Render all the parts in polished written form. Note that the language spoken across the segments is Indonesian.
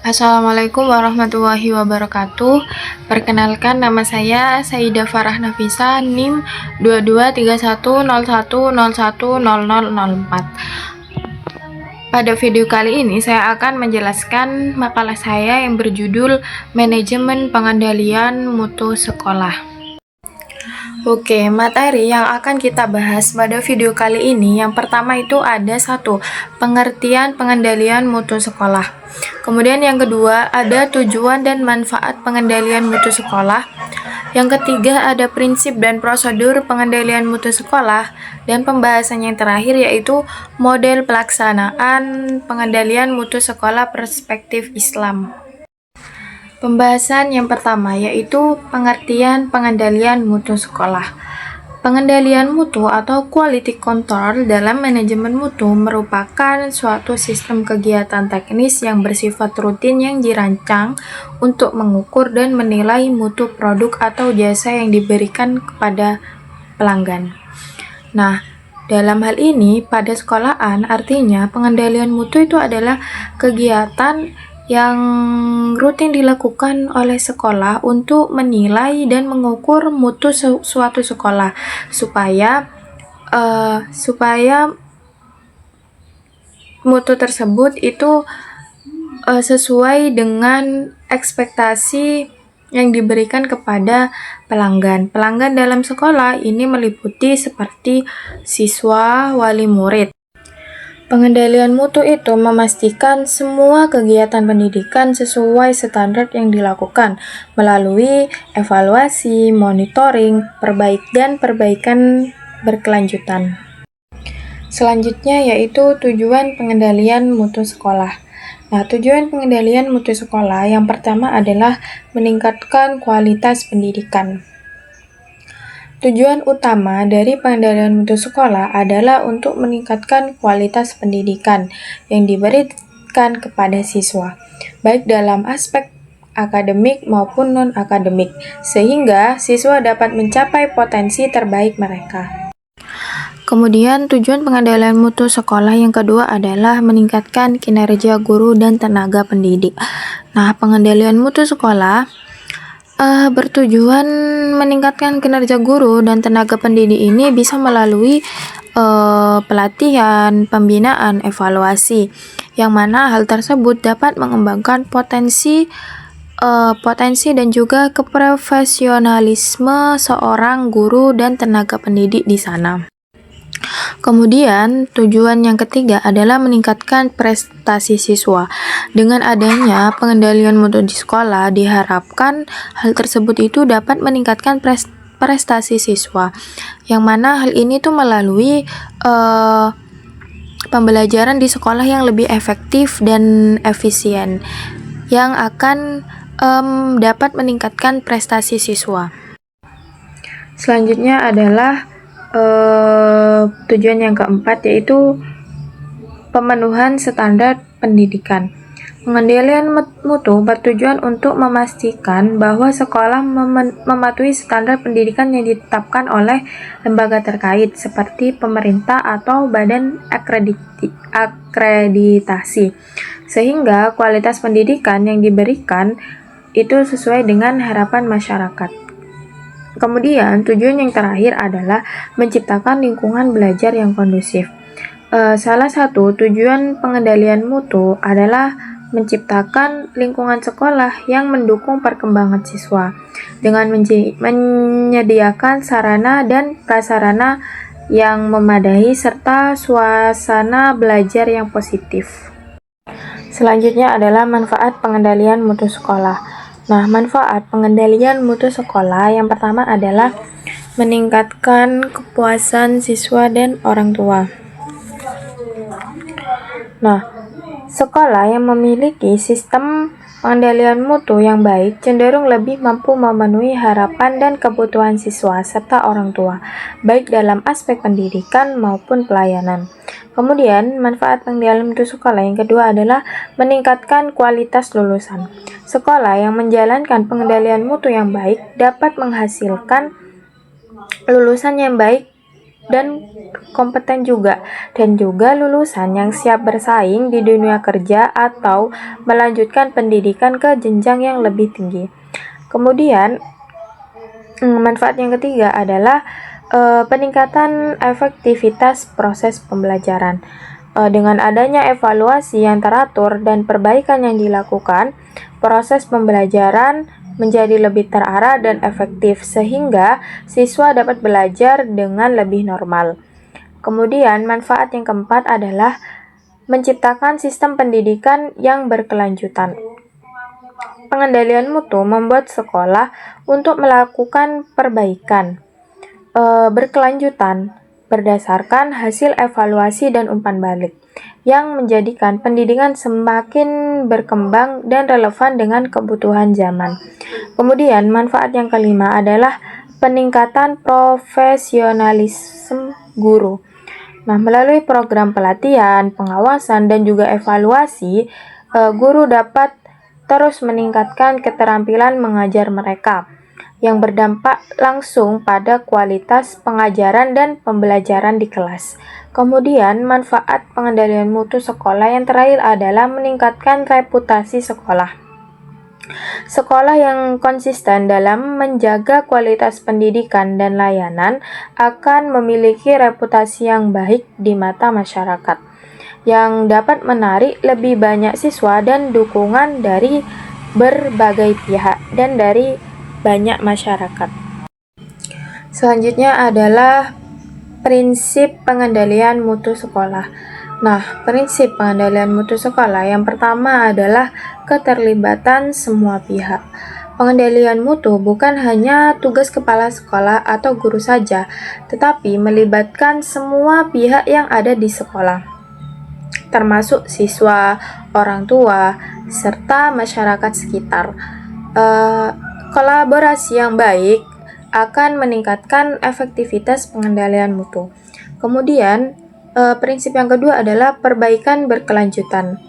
Assalamualaikum warahmatullahi wabarakatuh. Perkenalkan, nama saya Saida Farah Nafisa, NIM 223101010004. Pada video kali ini saya akan menjelaskan makalah saya yang berjudul Manajemen Pengendalian Mutu Sekolah. Oke, materi yang akan kita bahas pada video kali ini, yang pertama itu ada pengertian pengendalian mutu sekolah. Kemudian yang kedua ada tujuan dan manfaat pengendalian mutu sekolah. Yang ketiga ada prinsip dan prosedur pengendalian mutu sekolah. Dan pembahasan yang terakhir yaitu model pelaksanaan pengendalian mutu sekolah perspektif Islam. Pembahasan yang pertama yaitu pengertian pengendalian mutu sekolah. Pengendalian mutu atau quality control dalam manajemen mutu merupakan suatu sistem kegiatan teknis yang bersifat rutin yang dirancang untuk mengukur dan menilai mutu produk atau jasa yang diberikan kepada pelanggan. Nah, dalam hal ini pada sekolahan artinya pengendalian mutu itu adalah kegiatan yang rutin dilakukan oleh sekolah untuk menilai dan mengukur mutu suatu sekolah supaya mutu tersebut itu sesuai dengan ekspektasi yang diberikan kepada pelanggan. Pelanggan dalam sekolah ini meliputi seperti siswa, wali murid. Pengendalian mutu itu memastikan semua kegiatan pendidikan sesuai standar yang dilakukan melalui evaluasi, monitoring, perbaikan berkelanjutan. Selanjutnya yaitu tujuan pengendalian mutu sekolah. Nah, tujuan pengendalian mutu sekolah yang pertama adalah meningkatkan kualitas pendidikan. Tujuan utama dari pengendalian mutu sekolah adalah untuk meningkatkan kualitas pendidikan yang diberikan kepada siswa, baik dalam aspek akademik maupun non-akademik, sehingga siswa dapat mencapai potensi terbaik mereka. Kemudian tujuan pengendalian mutu sekolah yang kedua adalah meningkatkan kinerja guru dan tenaga pendidik. Nah, pengendalian mutu sekolah bertujuan meningkatkan kinerja guru dan tenaga pendidik ini bisa melalui pelatihan, pembinaan, evaluasi, yang mana hal tersebut dapat mengembangkan potensi dan juga keprofesionalisme seorang guru dan tenaga pendidik di sana. Kemudian, tujuan yang ketiga adalah meningkatkan prestasi siswa. Dengan adanya pengendalian mutu di sekolah, diharapkan hal tersebut itu dapat meningkatkan prestasi siswa. Yang mana hal ini tuh melalui pembelajaran di sekolah yang lebih efektif dan efisien, yang akan dapat meningkatkan prestasi siswa. Selanjutnya adalah tujuan yang keempat yaitu pemenuhan standar pendidikan. Pengendalian mutu bertujuan untuk memastikan bahwa sekolah mematuhi standar pendidikan yang ditetapkan oleh lembaga terkait seperti pemerintah atau badan akreditasi, sehingga kualitas pendidikan yang diberikan itu sesuai dengan harapan masyarakat. Kemudian, tujuan yang terakhir adalah menciptakan lingkungan belajar yang kondusif. Salah satu tujuan pengendalian mutu adalah menciptakan lingkungan sekolah yang mendukung perkembangan siswa dengan menyediakan sarana dan prasarana yang memadai serta suasana belajar yang positif. Selanjutnya adalah manfaat pengendalian mutu sekolah. Nah, manfaat pengendalian mutu sekolah yang pertama adalah meningkatkan kepuasan siswa dan orang tua. Nah, sekolah yang memiliki sistem pengendalian mutu yang baik cenderung lebih mampu memenuhi harapan dan kebutuhan siswa serta orang tua, baik dalam aspek pendidikan maupun pelayanan. Kemudian, manfaat pengendalian mutu sekolah yang kedua adalah meningkatkan kualitas lulusan. Sekolah yang menjalankan pengendalian mutu yang baik dapat menghasilkan lulusan yang baik dan kompeten juga, dan juga lulusan yang siap bersaing di dunia kerja atau melanjutkan pendidikan ke jenjang yang lebih tinggi. Kemudian, manfaat yang ketiga adalah peningkatan efektivitas proses pembelajaran. Dengan adanya evaluasi yang teratur dan perbaikan yang dilakukan, proses pembelajaran menjadi lebih terarah dan efektif sehingga siswa dapat belajar dengan lebih normal. Kemudian, manfaat yang keempat adalah menciptakan sistem pendidikan yang berkelanjutan. Pengendalian mutu membuat sekolah untuk melakukan perbaikan berkelanjutan berdasarkan hasil evaluasi dan umpan balik, yang menjadikan pendidikan semakin berkembang dan relevan dengan kebutuhan zaman. Kemudian, manfaat yang kelima adalah peningkatan profesionalisme guru. Nah, melalui program pelatihan, pengawasan, dan juga evaluasi, guru dapat terus meningkatkan keterampilan mengajar mereka, yang berdampak langsung pada kualitas pengajaran dan pembelajaran di kelas. Kemudian, manfaat pengendalian mutu sekolah yang terakhir adalah meningkatkan reputasi sekolah. Sekolah yang konsisten dalam menjaga kualitas pendidikan dan layanan akan memiliki reputasi yang baik di mata masyarakat, yang dapat menarik lebih banyak siswa dan dukungan dari berbagai pihak dan dari banyak masyarakat. Selanjutnya adalah prinsip pengendalian mutu sekolah. Nah, prinsip pengendalian mutu sekolah yang pertama adalah keterlibatan semua pihak. Pengendalian mutu bukan hanya tugas kepala sekolah atau guru saja, tetapi melibatkan semua pihak yang ada di sekolah, termasuk siswa, orang tua, serta masyarakat sekitar. Kolaborasi yang baik akan meningkatkan efektivitas pengendalian mutu. Kemudian, prinsip yang kedua adalah perbaikan berkelanjutan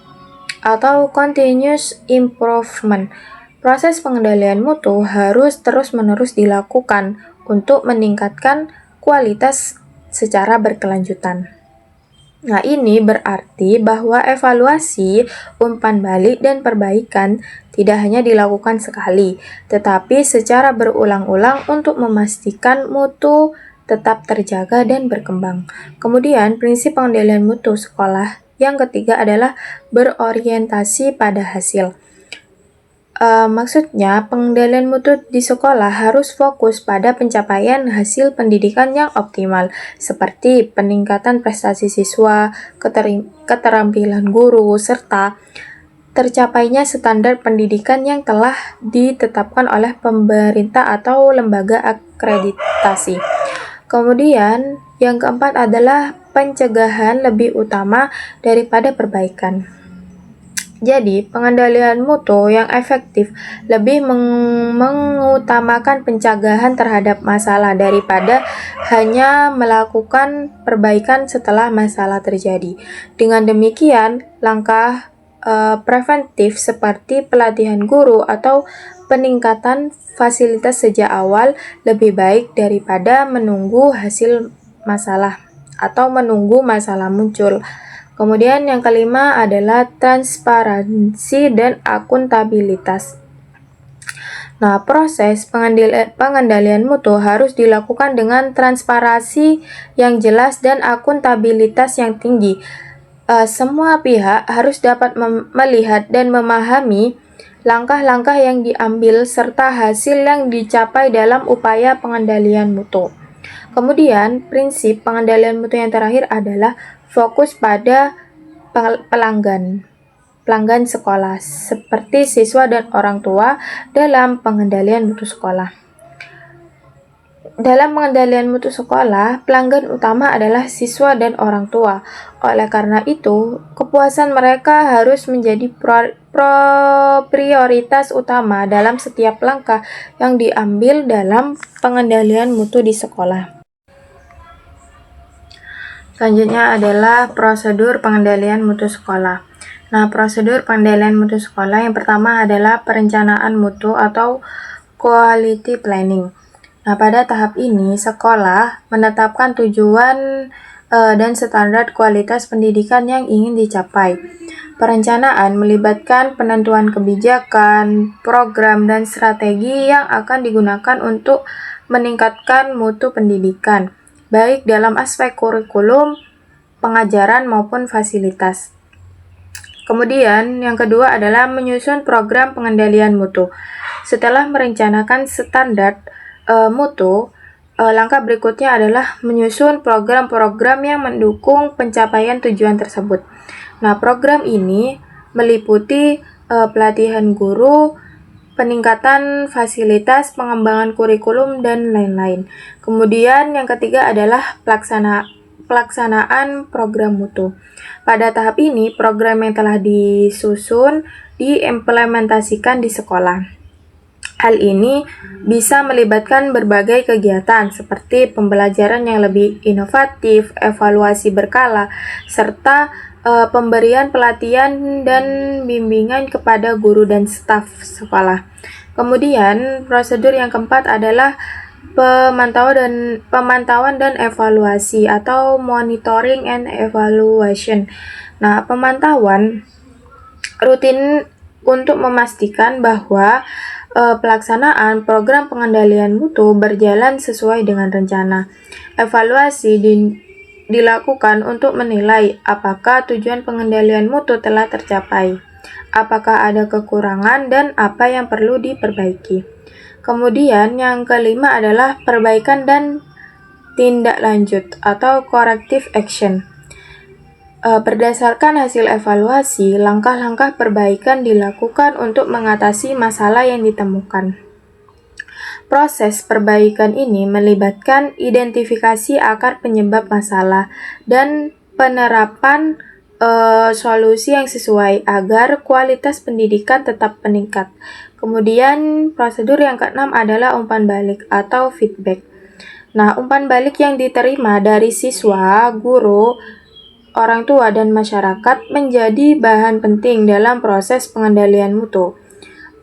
atau continuous improvement. Proses pengendalian mutu harus terus-menerus dilakukan untuk meningkatkan kualitas secara berkelanjutan. Nah, ini berarti bahwa evaluasi, umpan balik, dan perbaikan tidak hanya dilakukan sekali, tetapi secara berulang-ulang untuk memastikan mutu tetap terjaga dan berkembang. Kemudian, prinsip pengendalian mutu sekolah yang ketiga adalah berorientasi pada hasil. Maksudnya, pengendalian mutu di sekolah harus fokus pada pencapaian hasil pendidikan yang optimal, seperti peningkatan prestasi siswa, keterampilan guru, serta tercapainya standar pendidikan yang telah ditetapkan oleh pemerintah atau lembaga akreditasi. Kemudian, yang keempat adalah pencegahan lebih utama daripada perbaikan. Jadi, pengendalian mutu yang efektif lebih mengutamakan pencegahan terhadap masalah daripada hanya melakukan perbaikan setelah masalah terjadi. Dengan demikian, langkah preventif seperti pelatihan guru atau peningkatan fasilitas sejak awal lebih baik daripada menunggu hasil masalah atau menunggu masalah muncul. Kemudian yang kelima adalah transparansi dan akuntabilitas. Nah, proses pengendalian mutu harus dilakukan dengan transparansi yang jelas dan akuntabilitas yang tinggi. Semua pihak harus dapat melihat dan memahami langkah-langkah yang diambil serta hasil yang dicapai dalam upaya pengendalian mutu. Kemudian, prinsip pengendalian mutu yang terakhir adalah fokus pada pelanggan sekolah, seperti siswa dan orang tua dalam pengendalian mutu sekolah. Dalam pengendalian mutu sekolah, pelanggan utama adalah siswa dan orang tua. Oleh karena itu, kepuasan mereka harus menjadi prioritas utama dalam setiap langkah yang diambil dalam pengendalian mutu di sekolah. Selanjutnya adalah prosedur pengendalian mutu sekolah. Nah, prosedur pengendalian mutu sekolah yang pertama adalah perencanaan mutu atau quality planning. Nah, pada tahap ini, sekolah menetapkan tujuan dan standar kualitas pendidikan yang ingin dicapai. Perencanaan melibatkan penentuan kebijakan, program, dan strategi yang akan digunakan untuk meningkatkan mutu pendidikan, baik dalam aspek kurikulum, pengajaran, maupun fasilitas. Kemudian, yang kedua adalah menyusun program pengendalian mutu. Setelah merencanakan standar mutu, langkah berikutnya adalah menyusun program-program yang mendukung pencapaian tujuan tersebut. Nah, program ini meliputi pelatihan guru, peningkatan fasilitas, pengembangan kurikulum, dan lain-lain. Kemudian yang ketiga adalah pelaksanaan program mutu. Pada tahap ini, program yang telah disusun diimplementasikan di sekolah. Hal ini bisa melibatkan berbagai kegiatan seperti pembelajaran yang lebih inovatif, evaluasi berkala, serta pemberian pelatihan dan bimbingan kepada guru dan staf sekolah. Kemudian, prosedur yang keempat adalah pemantauan dan evaluasi atau monitoring and evaluation. Nah, pemantauan rutin untuk memastikan bahwa pelaksanaan program pengendalian mutu berjalan sesuai dengan rencana. Evaluasi dilakukan untuk menilai apakah tujuan pengendalian mutu telah tercapai, apakah ada kekurangan, dan apa yang perlu diperbaiki. Kemudian yang kelima adalah perbaikan dan tindak lanjut atau corrective action. Berdasarkan hasil evaluasi, langkah-langkah perbaikan dilakukan untuk mengatasi masalah yang ditemukan. Proses perbaikan ini melibatkan identifikasi akar penyebab masalah dan penerapan solusi yang sesuai agar kualitas pendidikan tetap meningkat. Kemudian prosedur yang keenam adalah umpan balik atau feedback. Nah, umpan balik yang diterima dari siswa, guru, orang tua, dan masyarakat menjadi bahan penting dalam proses pengendalian mutu.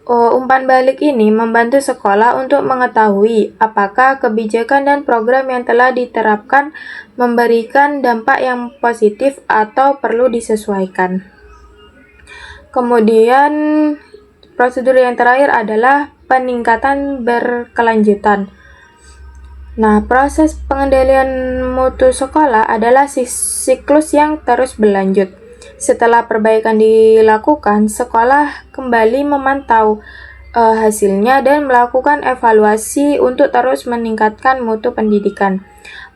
Umpan balik ini membantu sekolah untuk mengetahui apakah kebijakan dan program yang telah diterapkan memberikan dampak yang positif atau perlu disesuaikan. Kemudian, prosedur yang terakhir adalah peningkatan berkelanjutan. Nah, proses pengendalian mutu sekolah adalah siklus yang terus berlanjut. Setelah perbaikan dilakukan, sekolah kembali memantau hasilnya dan melakukan evaluasi untuk terus meningkatkan mutu pendidikan.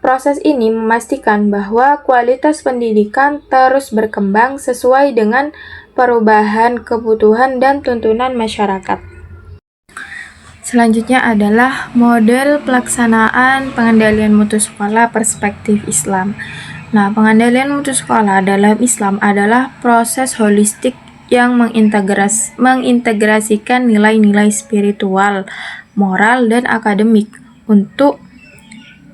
Proses ini memastikan bahwa kualitas pendidikan terus berkembang sesuai dengan perubahan kebutuhan dan tuntunan masyarakat. Selanjutnya adalah model pelaksanaan pengendalian mutu sekolah perspektif Islam. Nah, pengendalian mutu sekolah dalam Islam adalah proses holistik yang mengintegrasikan nilai-nilai spiritual, moral, dan akademik untuk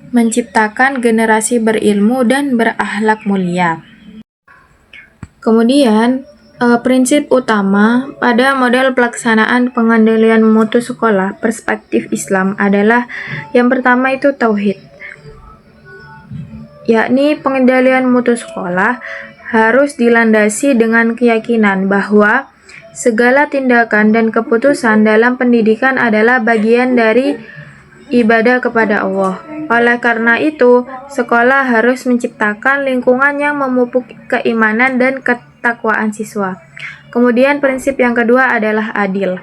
menciptakan generasi berilmu dan berakhlak mulia. Kemudian, prinsip utama pada model pelaksanaan pengendalian mutu sekolah perspektif Islam adalah yang pertama itu tauhid, yakni pengendalian mutu sekolah harus dilandasi dengan keyakinan bahwa segala tindakan dan keputusan dalam pendidikan adalah bagian dari ibadah kepada Allah. Oleh karena itu, sekolah harus menciptakan lingkungan yang memupuk keimanan dan ketakwaan siswa. Kemudian prinsip yang kedua adalah adil.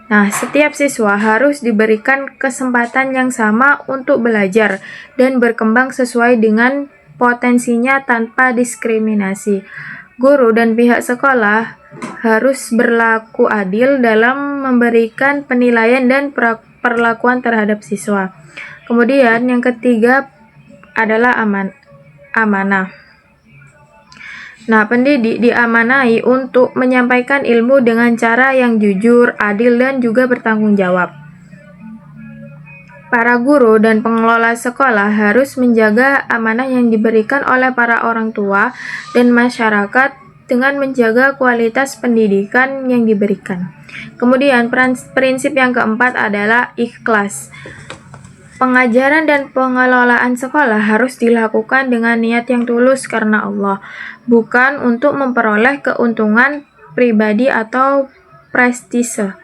Nah, setiap siswa harus diberikan kesempatan yang sama untuk belajar dan berkembang sesuai dengan potensinya tanpa diskriminasi. Guru dan pihak sekolah harus berlaku adil dalam memberikan penilaian dan perlakuan terhadap siswa. Kemudian yang ketiga adalah amanah. Nah, pendidik diamanai untuk menyampaikan ilmu dengan cara yang jujur, adil, dan juga bertanggung jawab. Para guru dan pengelola sekolah harus menjaga amanah yang diberikan oleh para orang tua dan masyarakat dengan menjaga kualitas pendidikan yang diberikan. Kemudian prinsip yang keempat adalah ikhlas. Pengajaran dan pengelolaan sekolah harus dilakukan dengan niat yang tulus karena Allah, bukan untuk memperoleh keuntungan pribadi atau prestise.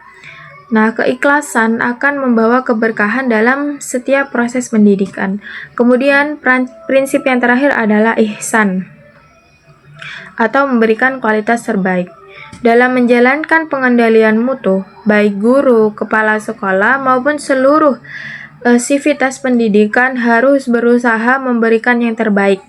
Nah, keikhlasan akan membawa keberkahan dalam setiap proses pendidikan. Kemudian, prinsip yang terakhir adalah ihsan, atau memberikan kualitas terbaik. Dalam menjalankan pengendalian mutu, baik guru, kepala sekolah, maupun seluruh sivitas pendidikan harus berusaha memberikan yang terbaik.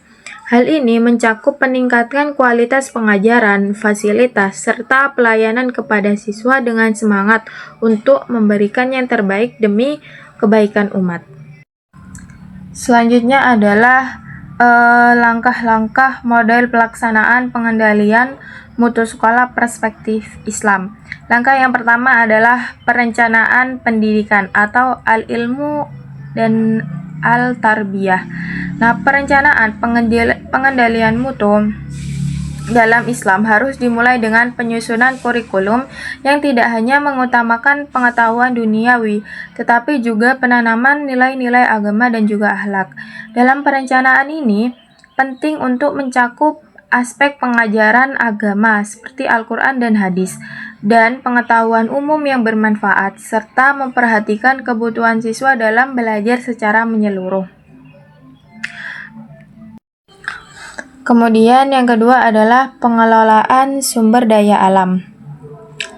Hal ini mencakup peningkatan kualitas pengajaran, fasilitas, serta pelayanan kepada siswa dengan semangat untuk memberikan yang terbaik demi kebaikan umat. Selanjutnya adalah langkah-langkah model pelaksanaan pengendalian mutu sekolah perspektif Islam. Langkah yang pertama adalah perencanaan pendidikan atau al-ilmu dan al-tarbiyah. Nah, perencanaan pengendalian mutu dalam Islam harus dimulai dengan penyusunan kurikulum yang tidak hanya mengutamakan pengetahuan duniawi, tetapi juga penanaman nilai-nilai agama dan juga akhlak. Dalam perencanaan ini, penting untuk mencakup aspek pengajaran agama seperti Al-Quran dan hadis, dan pengetahuan umum yang bermanfaat, serta memperhatikan kebutuhan siswa dalam belajar secara menyeluruh. Kemudian yang kedua adalah pengelolaan sumber daya alam.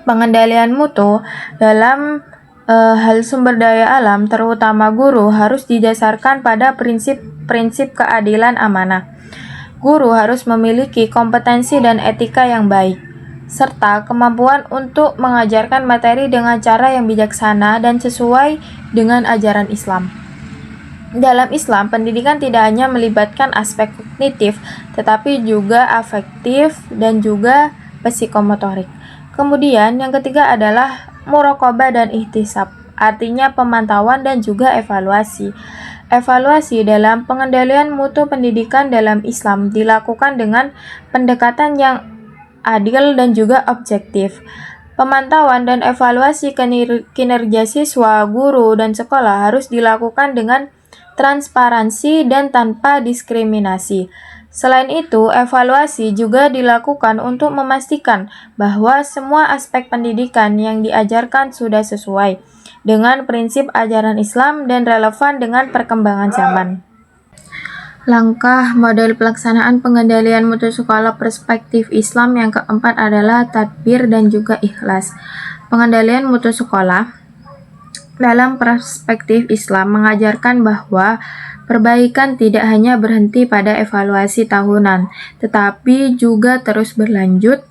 Pengendalian mutu dalam hal sumber daya alam, terutama guru, harus didasarkan pada prinsip keadilan amanah. Guru harus memiliki kompetensi dan etika yang baik, serta kemampuan untuk mengajarkan materi dengan cara yang bijaksana dan sesuai dengan ajaran Islam. Dalam Islam, pendidikan tidak hanya melibatkan aspek kognitif, tetapi juga afektif dan juga psikomotorik. Kemudian, yang ketiga adalah muraqabah dan ihtisab, artinya pemantauan dan juga evaluasi. Evaluasi dalam pengendalian mutu pendidikan dalam Islam dilakukan dengan pendekatan yang adil dan juga objektif. Pemantauan dan evaluasi kinerja siswa, guru, dan sekolah harus dilakukan dengan transparansi dan tanpa diskriminasi. Selain itu, evaluasi juga dilakukan untuk memastikan bahwa semua aspek pendidikan yang diajarkan sudah sesuai dengan prinsip ajaran Islam dan relevan dengan perkembangan zaman. Langkah model pelaksanaan pengendalian mutu sekolah perspektif Islam yang keempat adalah tadbir dan juga ikhlas. Pengendalian mutu sekolah dalam perspektif Islam mengajarkan bahwa perbaikan tidak hanya berhenti pada evaluasi tahunan, tetapi juga terus berlanjut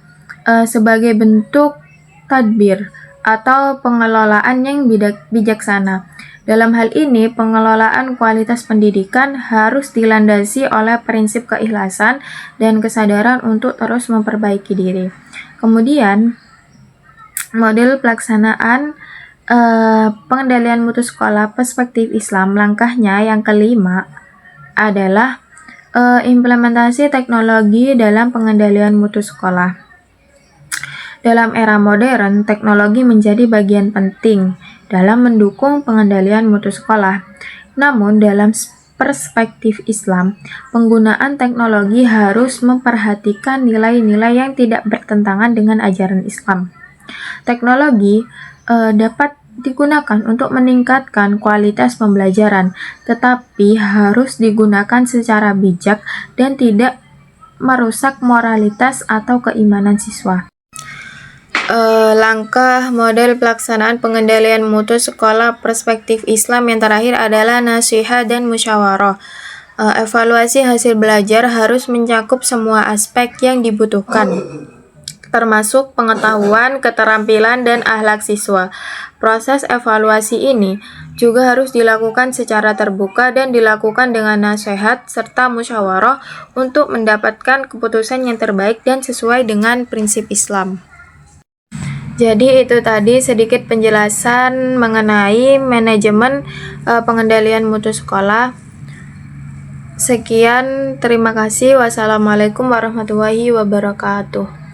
sebagai bentuk tadbir atau pengelolaan yang bijaksana. Dalam hal ini, pengelolaan kualitas pendidikan harus dilandasi oleh prinsip keikhlasan dan kesadaran untuk terus memperbaiki diri. Kemudian, model pelaksanaan pengendalian mutu sekolah perspektif Islam, langkahnya yang kelima adalah implementasi teknologi dalam pengendalian mutu sekolah. Dalam era modern, teknologi menjadi bagian penting dalam mendukung pengendalian mutu sekolah. Namun, dalam perspektif Islam, penggunaan teknologi harus memperhatikan nilai-nilai yang tidak bertentangan dengan ajaran Islam. Teknologi dapat digunakan untuk meningkatkan kualitas pembelajaran, tetapi harus digunakan secara bijak dan tidak merusak moralitas atau keimanan siswa. Langkah model pelaksanaan pengendalian mutu sekolah perspektif Islam yang terakhir adalah nasihat dan musyawarah. Evaluasi hasil belajar harus mencakup semua aspek yang dibutuhkan, termasuk pengetahuan, keterampilan, dan akhlak siswa. Proses evaluasi ini juga harus dilakukan secara terbuka dan dilakukan dengan nasihat serta musyawarah untuk mendapatkan keputusan yang terbaik dan sesuai dengan prinsip Islam. Jadi itu tadi sedikit penjelasan mengenai manajemen pengendalian mutu sekolah. Sekian, terima kasih. Wassalamualaikum warahmatullahi wabarakatuh.